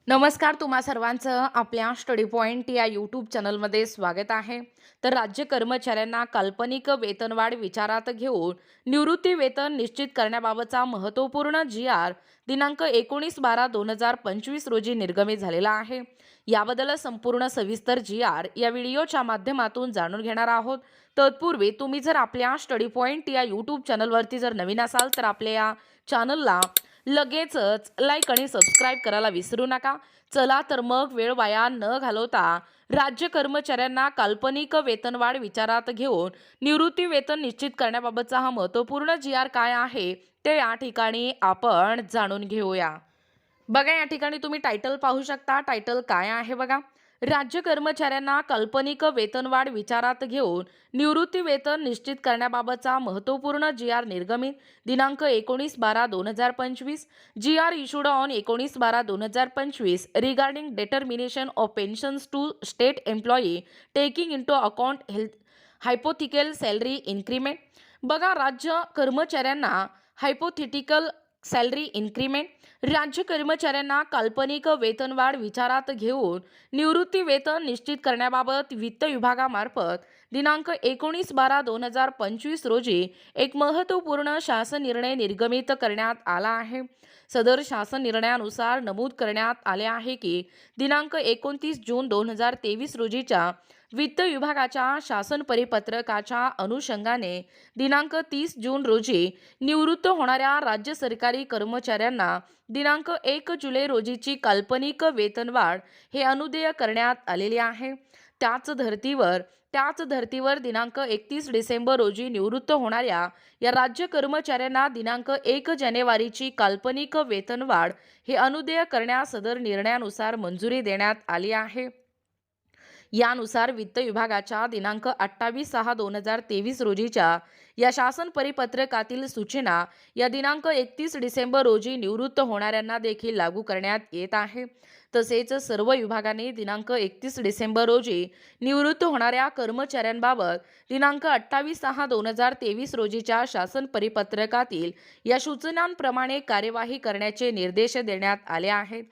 नमस्कार, तुम्हा सर्वांचं आपल्या स्टडी पॉइंट या यूट्यूब चॅनलमध्ये स्वागत आहे. तर राज्य कर्मचाऱ्यांना काल्पनिक वेतनवाढ विचारात घेऊन निवृत्ती वेतन निश्चित करण्याबाबतचा महत्त्वपूर्ण जी आर दिनांक 19/12/2025 रोजी निर्गमित झालेला आहे. याबद्दल संपूर्ण सविस्तर जी आर या व्हिडिओच्या माध्यमातून जाणून घेणार आहोत. तत्पूर्वी तुम्ही जर आपल्या स्टडी पॉइंट या यूट्यूब चॅनलवरती जर नवीन असाल तर आपल्या या चॅनलला लगेचच लाईक आणि सबस्क्राईब करायला विसरू नका. चला तर मग वेळ वाया न घालवता राज्य कर्मचाऱ्यांना काल्पनिक वेतनवाढ विचारात घेऊन निवृत्ती वेतन निश्चित करण्याबाबतचा हा महत्त्वपूर्ण जी आर काय आहे ते या ठिकाणी आपण जाणून घेऊया. बघा, या ठिकाणी तुम्ही टायटल पाहू शकता. टायटल काय आहे बघा. राज्य कर्मचाऱ्यांना काल्पनिक वेतनवाढ विचारात घेऊन निवृत्ती वेतन निश्चित करण्याबाबतचा महत्त्वपूर्ण जी आर निर्गमित दिनांक 19/12/2025. G R issued on 19/12/2025 regarding determination of pensions to state employee taking into account health hypothetical salary increment. बघा, राज्य कर्मचाऱ्यांना हायपोथिटिकल सॅलरी इन्क्रीमेंट. राज्य कर्मचाऱ्यांना काल्पनिक वेतनवाढ विचारात घेऊन निवृत्ती वेतन निश्चित करण्याबाबत वित्त विभागामार्फत दिनांक 19/12/2025 रोजी एक महत्त्वपूर्ण शासन निर्णय निर्गमित करण्यात आला आहे. सदर शासन निर्णयानुसार नमूद करण्यात आले आहे की दिनांक 29 जून 2023 रोजीच्या वित्त विभागाच्या शासन परिपत्रकाच्या अनुषंगाने दिनांक 30 जून रोजी निवृत्त होणाऱ्या राज्य सरकारी कर्मचाऱ्यांना दिनांक 1 जुलै रोजीची काल्पनिक वेतनवाढ हे अनुदेय करण्यात आलेली आहे. त्याच धर्तीवर दिनांक 31 डिसेंबर रोजी निवृत्त होणाऱ्या या राज्य कर्मचाऱ्यांना दिनांक 1 जानेवारीची काल्पनिक वेतनवाढ हे अनुदेय करण्यास सदर निर्णयानुसार मंजुरी देण्यात आली आहे. यानुसार वित्त विभागाच्या दिनांक 28/6/2023 रोजीच्या या शासन परिपत्रकातील सूचना या दिनांक 31 डिसेंबर रोजी निवृत्त होणाऱ्यांना देखील लागू करण्यात येत आहे. तसेच सर्व विभागाने दिनांक 31 डिसेंबर रोजी निवृत्त होणाऱ्या कर्मचाऱ्यांबाबत दिनांक 28/6/2023 रोजीच्या शासन परिपत्रकातील या सूचनांप्रमाणे कार्यवाही करण्याचे निर्देश देण्यात आले आहेत.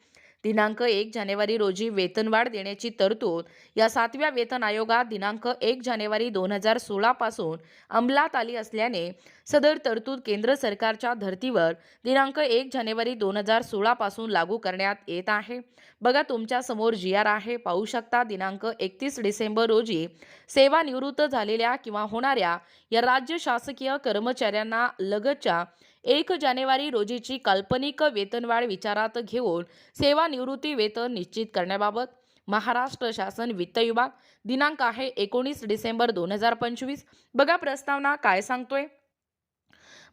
दिनांक 1 जानेवारी रोजी वेतनवाढ देण्याची तरतूद या 7व्या वेतन आयोगात दिनांक 1 जानेवारी 2016 पासून अंमलात आली असल्याने सदर तरतूद केंद्र सरकारच्या धर्तीवर दिनांक 1 जानेवारी 2016 पासून लागू करण्यात येत आहे. बघा, तुमच्या समोर जी आर आहे, पाहू शकता. दिनांक 31 डिसेंबर रोजी सेवानिवृत्त झालेल्या किंवा होणाऱ्या या राज्य शासकीय कर्मचाऱ्यांना लगतच्या 1 जानेवारी रोजीची काल्पनिक वेतनवाढ विचारात घेऊन सेवानिवृत्ती वेतन निश्चित करण्याबाबत महाराष्ट्र शासन वित्त विभाग दिनांक आहे 19 डिसेंबर 2025. बघा, प्रस्तावना काय सांगतोय.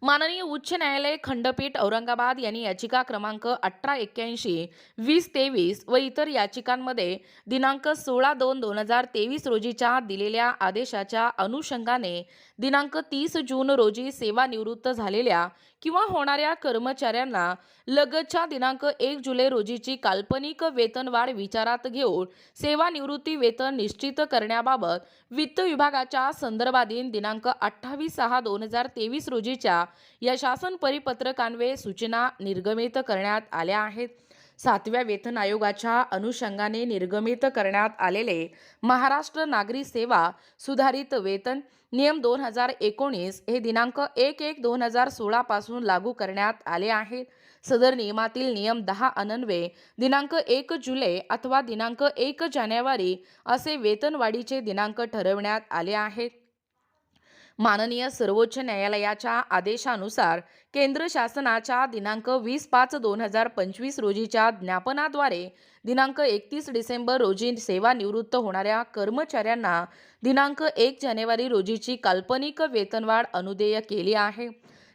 माननीय उच्च न्यायालय खंडपीठ औरंगाबाद यांनी याचिका क्रमांक 1881, 2023 व इतर याचिकांमध्ये दिनांक 16/2/2023 रोजीच्या दिलेल्या आदेशाच्या अनुषंगाने दिनांक 30 जून रोजी सेवानिवृत्त झालेल्या किंवा होणाऱ्या कर्मचाऱ्यांना लगतच्या दिनांक 1 जुलै रोजीची काल्पनिक वेतनवाढ विचारात घेऊन सेवानिवृत्ती वेतन निश्चित करण्याबाबत वित्त विभागाच्या संदर्भाधीन दिनांक 28/6/2023 रोजीच्या या शासन परिपत्रकान्वये सूचना निर्गमित करण्यात आल्या आहेत. 7व्या वेतन आयोगाच्या अनुषंगाने निर्गमित करण्यात आलेले महाराष्ट्र नागरी सेवा सुधारित वेतन नियम 2019 हे दिनांक 1/1/2016 पासून लागू करण्यात आले आहेत. सदर नियमातील नियम 10 अन्वये दिनांक 1 जुलै अथवा दिनांक 1 जानेवारी असे वेतनवाढीचे दिनांक ठरवण्यात आले आहेत. माननीय सर्वोच्च न्यायालयाच्या आदेशानुसार केंद्र शासनाच्या दिनांक 20/5/2025 रोजीच्या ज्ञापनाद्वारे दिनांक 31 डिसेंबर रोजी सेवानिवृत्त होणाऱ्या कर्मचाऱ्यांना दिनांक 1 जानेवारी रोजीची काल्पनिक वेतनवाढ अनुदेय केली आहे.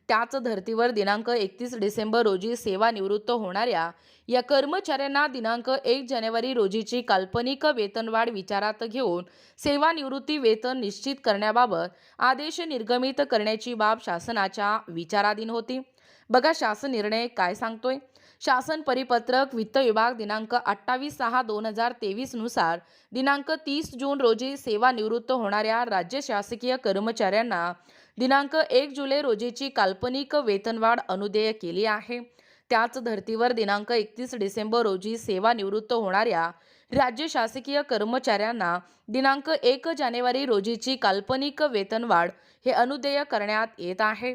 त्याच धर्तीवर दिनांक 31 डिसेंबर रोजी सेवानिवृत्त होणाऱ्या या कर्मचाऱ्यांना दिनांक 1 जानेवारी रोजीची काल्पनिक वेतनवाढ विचारात घेऊन सेवानिवृत्ती वेतन निश्चित करण्याबाबत आदेश निर्गमित करण्याची बाब शासनाच्या विचाराधीन होती. बघा, शासन निर्णय काय सांगतोय. शासन परिपत्रक वित्त विभाग दिनांक 28/6/2023 नुसार दिनांक 30 जून रोजी सेवानिवृत्त होणाऱ्या राज्य शासकीय कर्मचाऱ्यांना दिनांक 1 जुलै रोजीची काल्पनिक वेतनवाढ अनुदेय केली आहे. त्याच धर्तीवर दिनांक 31 डिसेंबर रोजी सेवानिवृत्त होणाऱ्या राज्य शासकीय कर्मचाऱ्यांना दिनांक 1 जानेवारी रोजीची काल्पनिक वेतनवाढ हे अनुदेय करण्यात येत आहे.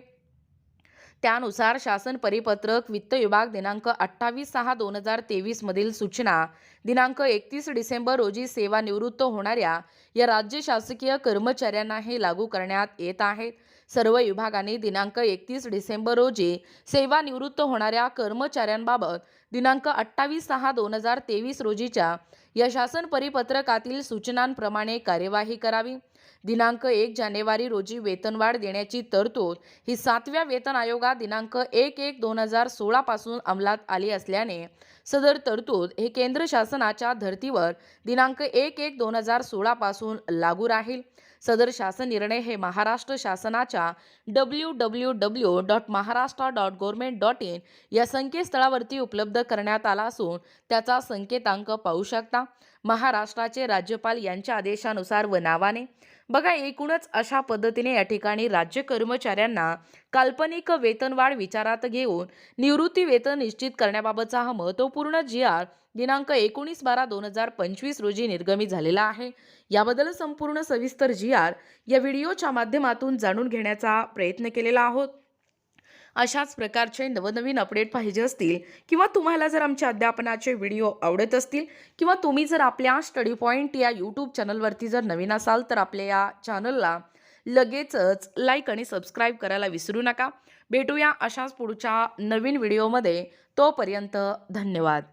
त्यानुसार शासन परिपत्रक वित्त विभाग दिनांक 28/6/2023 मधील सूचना दिनांक 31 डिसेंबर रोजी सेवानिवृत्त होणाऱ्या या राज्य शासकीय कर्मचाऱ्यांना हे लागू करण्यात येत आहेत. सर्व विभागांनी दिनांक 31 डिसेंबर रोजी सेवानिवृत्त होणाऱ्या कर्मचाऱ्यांबाबत दिनांक 28/6/2023 रोजीच्या या शासन परिपत्रकातील सूचनांप्रमाणे कार्यवाही करावी. दिनांक 1 जानेवारी रोजी वेतनवाढ देण्याची तरतूद ही 7व्या वेतन आयोगात दिनांक 1/1/2016 पासून अंमलात आली असल्याने सदर तरतूद हे केंद्र शासनाच्या धर्तीवर दिनांक 1/1/2016 पासून लागू राहील. सदर शासन निर्णय हे महाराष्ट्र शासनाच्या www.maharashtra.government.in या संकेतस्थळावरती उपलब्ध करण्यात आला असून त्याचा संकेतांक पाहू शकता. महाराष्ट्राचे राज्यपाल यांच्या आदेशानुसार व नावाने बघा, एकूणच अशा पद्धतीने या ठिकाणी राज्य कर्मचाऱ्यांना काल्पनिक वेतनवाढ विचारात घेऊन निवृत्ती वेतन निश्चित करण्याबाबतचा हा महत्त्वपूर्ण जी.आर दिनांक 19/12/2025 रोजी निर्गमित झालेला आहे. याबद्दल संपूर्ण सविस्तर जी.आर या व्हिडिओच्या माध्यमातून जाणून घेण्याचा प्रयत्न केलेला आहोत. अशाच प्रकारचे नवनवीन अपडेट पाहिजे असतील किंवा तुम्हाला जर आमचे अध्यापनाचे व्हिडिओ आवडत असतील किंवा तुम्ही जर आपल्या स्टडी पॉईंट या यूट्यूब चॅनलवरती जर नवीन असाल तर आपल्या या चॅनलला लगेचच लाईक आणि सबस्क्राईब करायला विसरू नका. भेटूया अशाच पुढच्या नवीन व्हिडिओमध्ये. तोपर्यंत धन्यवाद.